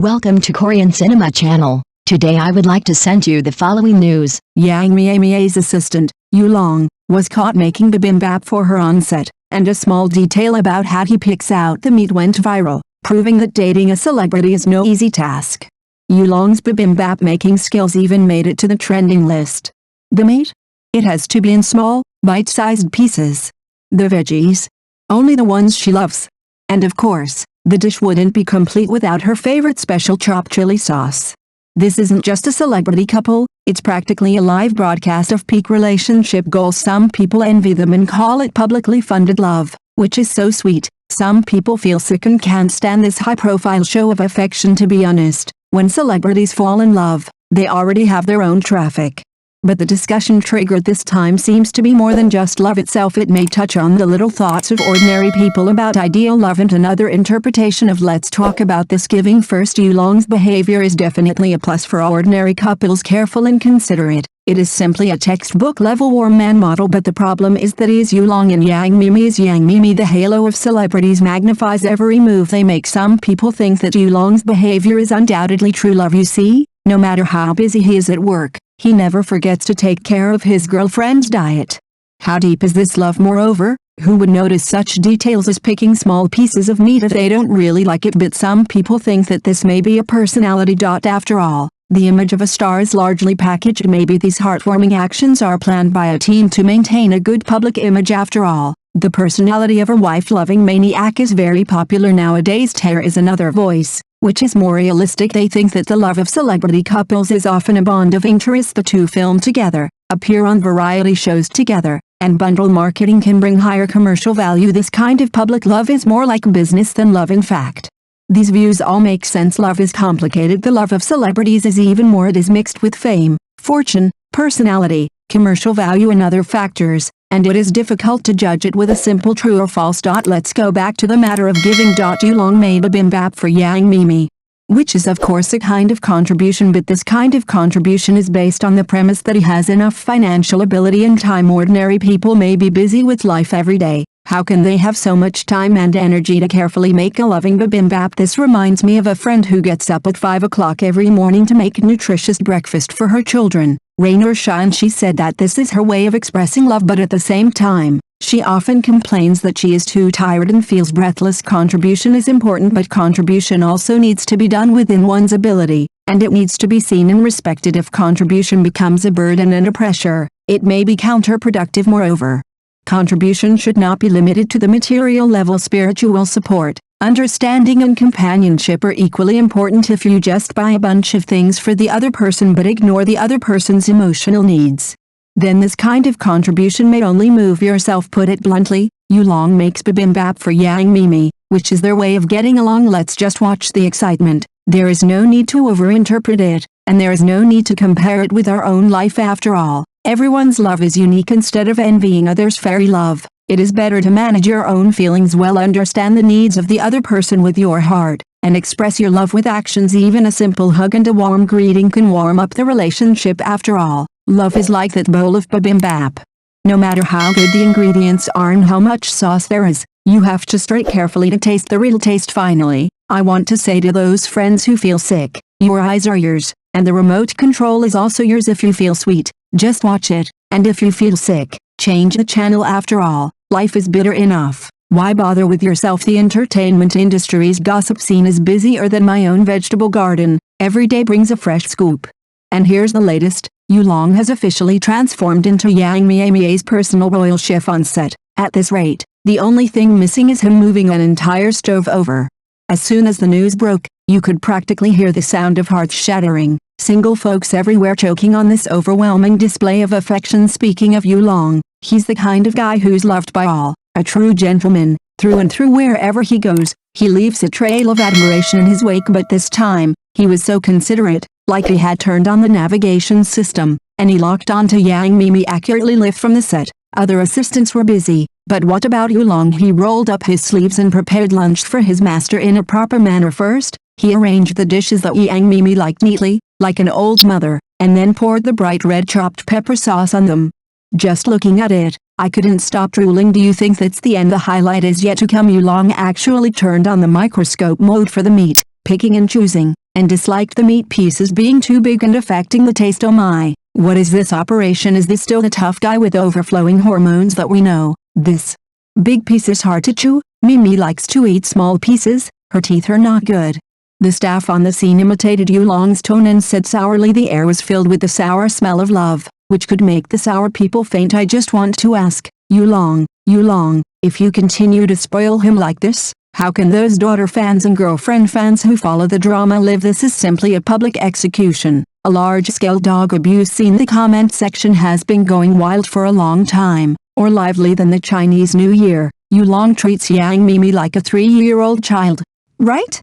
Welcome to Korean Cinema Channel. Today I would like to send you the following news. Miemie's assistant, Yulong, was caught making bibimbap for her on set, and a small detail about how he picks out the meat went viral, proving that dating a celebrity is no easy task. Yulong's bibimbap making skills even made it to the trending list. The meat? It has to be in small, bite-sized pieces. The veggies? Only the ones she loves. And of course, the dish wouldn't be complete without her favorite special chopped chili sauce. This isn't just a celebrity couple, it's practically a live broadcast of peak relationship goals. Some people envy them and call it publicly funded love, which is so sweet. Some people feel sick and can't stand this high-profile show of affection. To be honest, when celebrities fall in love, they already have their own traffic. But the discussion triggered this time seems to be more than just love itself. It may touch on the little thoughts of ordinary people about ideal love and another interpretation of let's talk about this. Giving first, Yulong's behavior is definitely a plus for ordinary couples careful and considerate. It is simply a textbook level warm man model, but the problem is that he is Yulong and Miemie is Miemie. The halo of celebrities magnifies every move they make. Some people think that Yulong's behavior is undoubtedly true love. You see, no matter how busy he is at work, he never forgets to take care of his girlfriend's diet. How deep is this love? Moreover, who would notice such details as picking small pieces of meat if they don't really like it? But some people think that this may be a personality. After all, the image of a star is largely packaged. Maybe these heartwarming actions are planned by a team to maintain a good public image. After all, the personality of a wife-loving maniac is very popular nowadays. Hae-in is another voice, which is more realistic. They think that the love of celebrity couples is often a bond of interest. The two film together, appear on variety shows together, and bundle marketing can bring higher commercial value. This kind of public love is more like business than love. In fact, these views all make sense. Love is complicated. The love of celebrities is even more. It is mixed with fame, fortune, personality, commercial value and other factors, and it is difficult to judge it with a simple true or false. Let's go back to the matter of giving. Yulong made a bibimbap for Miemie, which is of course a kind of contribution, but this kind of contribution is based on the premise that he has enough financial ability and time. Ordinary people may be busy with life every day. How can they have so much time and energy to carefully make a loving bibimbap? This reminds me of a friend who gets up at 5 o'clock every morning to make nutritious breakfast for her children, rain or shine. She said that this is her way of expressing love, but at the same time, she often complains that she is too tired and feels breathless. Contribution is important, but contribution also needs to be done within one's ability, and it needs to be seen and respected. If contribution becomes a burden and a pressure, it may be counterproductive. Moreover, contribution should not be limited to the material level. Spiritual support, understanding and companionship are equally important. If you just buy a bunch of things for the other person but ignore the other person's emotional needs, then this kind of contribution may only move yourself. Put it bluntly, Yulong makes bibimbap for Miemie, which is their way of getting along. Let's just watch the excitement. There is no need to overinterpret it, and there is no need to compare it with our own life. After all, everyone's love is unique. Instead of envying others' fairy love, it is better to manage your own feelings well, understand the needs of the other person with your heart, and express your love with actions. Even a simple hug and a warm greeting can warm up the relationship. After all, love is like that bowl of bibimbap. No matter how good the ingredients are and how much sauce there is, you have to stir it carefully to taste the real taste. Finally, I want to say to those friends who feel sick, your eyes are yours, and the remote control is also yours. If you feel sweet, just watch it, and if you feel sick, change the channel. After all, life is bitter enough. Why bother with yourself? The entertainment industry's gossip scene is busier than my own vegetable garden. Every day brings a fresh scoop. And here's the latest. Yulong has officially transformed into Miemie's personal royal chef on set. At this rate, the only thing missing is him moving an entire stove over. As soon as the news broke, you could practically hear the sound of hearts shattering, single folks everywhere choking on this overwhelming display of affection. Speaking of Yulong, he's the kind of guy who's loved by all, a true gentleman, through and through. Wherever he goes, he leaves a trail of admiration in his wake. But this time, he was so considerate, like he had turned on the navigation system, and he locked onto Miemie accurately lift from the set. Other assistants were busy, but what about Yulong? He rolled up his sleeves and prepared lunch for his master in a proper manner. First, he arranged the dishes that Miemie liked neatly, like an old mother, and then poured the bright red chopped pepper sauce on them. Just looking at it, I couldn't stop drooling. Do you think that's the end? The highlight is yet to come. Yulong actually turned on the microscope mode for the meat, picking and choosing, and disliked the meat pieces being too big and affecting the taste. Oh my, what is this operation? Is this still the tough guy with overflowing hormones that we know? This big piece is hard to chew. Miemie likes to eat small pieces, her teeth are not good. The staff on the scene imitated Yulong's tone and said sourly the air was filled with the sour smell of love, which could make the sour people faint. I just want to ask, Yulong, if you continue to spoil him like this, how can those daughter fans and girlfriend fans who follow the drama live? This is simply a public execution. A large-scale dog abuse scene. The comment section has been going wild for a long time, or lively than the Chinese New Year. Yulong treats Yang Miemie like a 3-year-old child, right?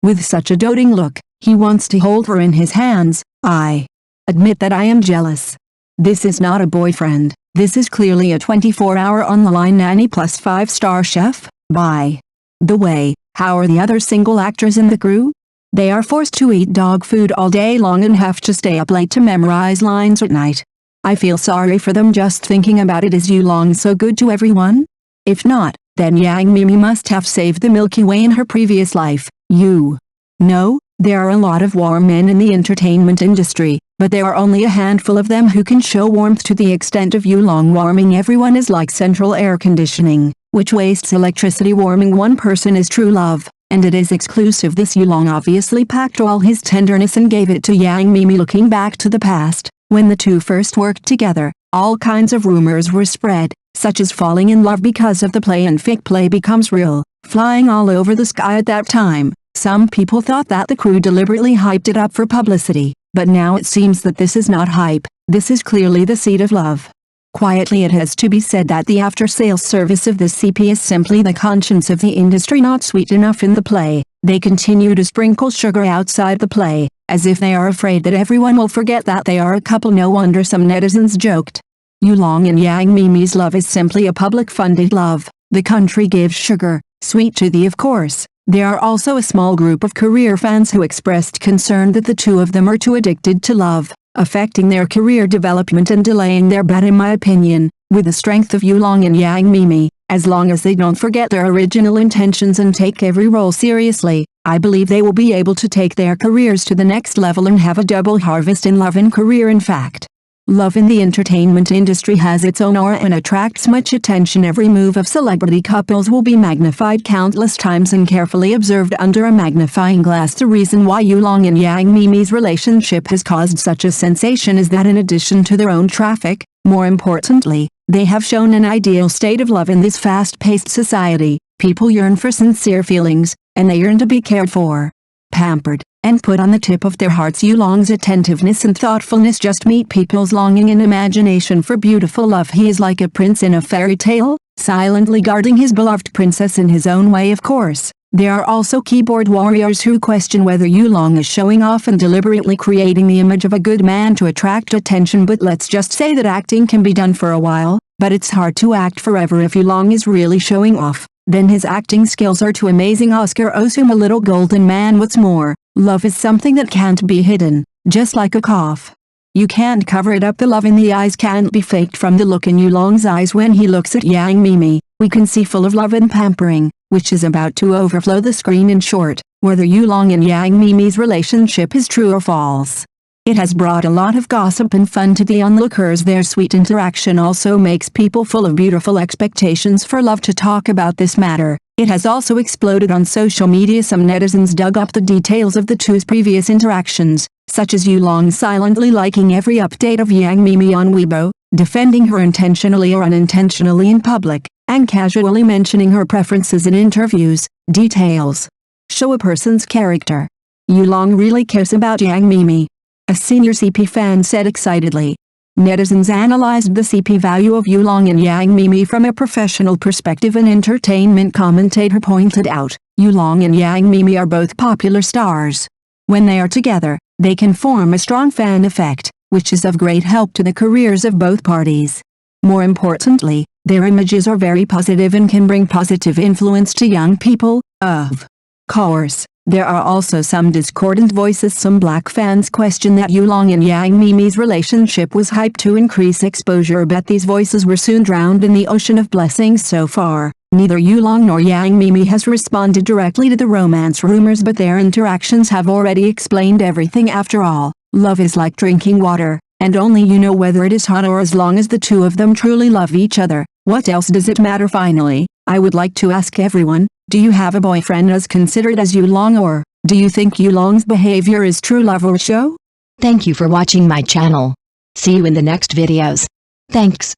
With such a doting look, he wants to hold her in his hands. I admit that I am jealous. This is not a boyfriend, this is clearly a 24-hour online nanny plus 5-star chef. By the way, how are the other single actors in the crew? They are forced to eat dog food all day long and have to stay up late to memorize lines at night. I feel sorry for them just thinking about it. Is Yulong so good to everyone? If not, then Yang Miemie must have saved the Milky Way in her previous life. You know, there are a lot of warm men in the entertainment industry, but there are only a handful of them who can show warmth to the extent of Yulong. Warming everyone is like central air conditioning, which wastes electricity. Warming one person is true love, and it is exclusive. This Yulong obviously packed all his tenderness and gave it to Yang Miemie. Looking back to the past, when the two first worked together, all kinds of rumors were spread, such as falling in love because of the play and fake play becomes real, flying all over the sky at that time. Some people thought that the crew deliberately hyped it up for publicity, but now it seems that this is not hype, this is clearly the seed of love. Quietly, it has to be said that the after-sales service of this CP is simply the conscience of the industry. Not sweet enough in the play, they continue to sprinkle sugar outside the play, as if they are afraid that everyone will forget that they are a couple. No wonder some netizens joked. Yulong and Yang Miemie's love is simply a public-funded love. The country gives sugar, sweet to thee of course. There are also a small group of career fans who expressed concern that the two of them are too addicted to love, affecting their career development and delaying their bet. In my opinion, with the strength of Yulong and Yang Miemie, as long as they don't forget their original intentions and take every role seriously, I believe they will be able to take their careers to the next level and have a double harvest in love and career. In fact, love in the entertainment industry has its own aura and attracts much attention. Every move of celebrity couples will be magnified countless times and carefully observed under a magnifying glass. The reason why Yulong and Yang Miemie's relationship has caused such a sensation is that in addition to their own traffic, more importantly, they have shown an ideal state of love. In this fast-paced society, people yearn for sincere feelings, and they yearn to be cared for, pampered, and put on the tip of their hearts. Yulong's attentiveness and thoughtfulness just meet people's longing and imagination for beautiful love. He is like a prince in a fairy tale, silently guarding his beloved princess in his own way. Of course, there are also keyboard warriors who question whether Yulong is showing off and deliberately creating the image of a good man to attract attention. But let's just say that acting can be done for a while, but it's hard to act forever. If Yulong is really showing off, then his acting skills are too amazing. Oscar owes him a little golden man. What's more, love is something that can't be hidden, just like a cough. You can't cover it up. The love in the eyes can't be faked. From the look in Yulong's eyes when he looks at Yang Miemie, we can see full of love and pampering, which is about to overflow the screen. In short, whether Yulong and Yang Miemie's relationship is true or false, it has brought a lot of gossip and fun to the onlookers. Their sweet interaction also makes people full of beautiful expectations for love to talk about this matter. It has also exploded on social media. Some netizens dug up the details of the two's previous interactions, such as Yulong silently liking every update of Yang Miemie on Weibo, defending her intentionally or unintentionally in public, and casually mentioning her preferences in interviews. Details show a person's character. Yulong really cares about Yang Miemie, a senior CP fan said excitedly. Netizens analyzed the CP value of Yulong and Yang Miemie from a professional perspective. An entertainment commentator pointed out, Yulong and Yang Miemie are both popular stars. When they are together, they can form a strong fan effect, which is of great help to the careers of both parties. More importantly, their images are very positive and can bring positive influence to young people. Of course, there are also some discordant voices. Some black fans question that Yulong and Yang Miemie's relationship was hyped to increase exposure, but these voices were soon drowned in the ocean of blessings so far. Neither Yulong nor Yang Miemie has responded directly to the romance rumors, but their interactions have already explained everything. After all, love is like drinking water, and only you know whether it is hot or as long as the two of them truly love each other, what else does it matter? Finally, I would like to ask everyone, do you have a boyfriend as considerate as Yulong, or do you think Yulong's behavior is true love or show? Thank you for watching my channel. See you in the next videos. Thanks.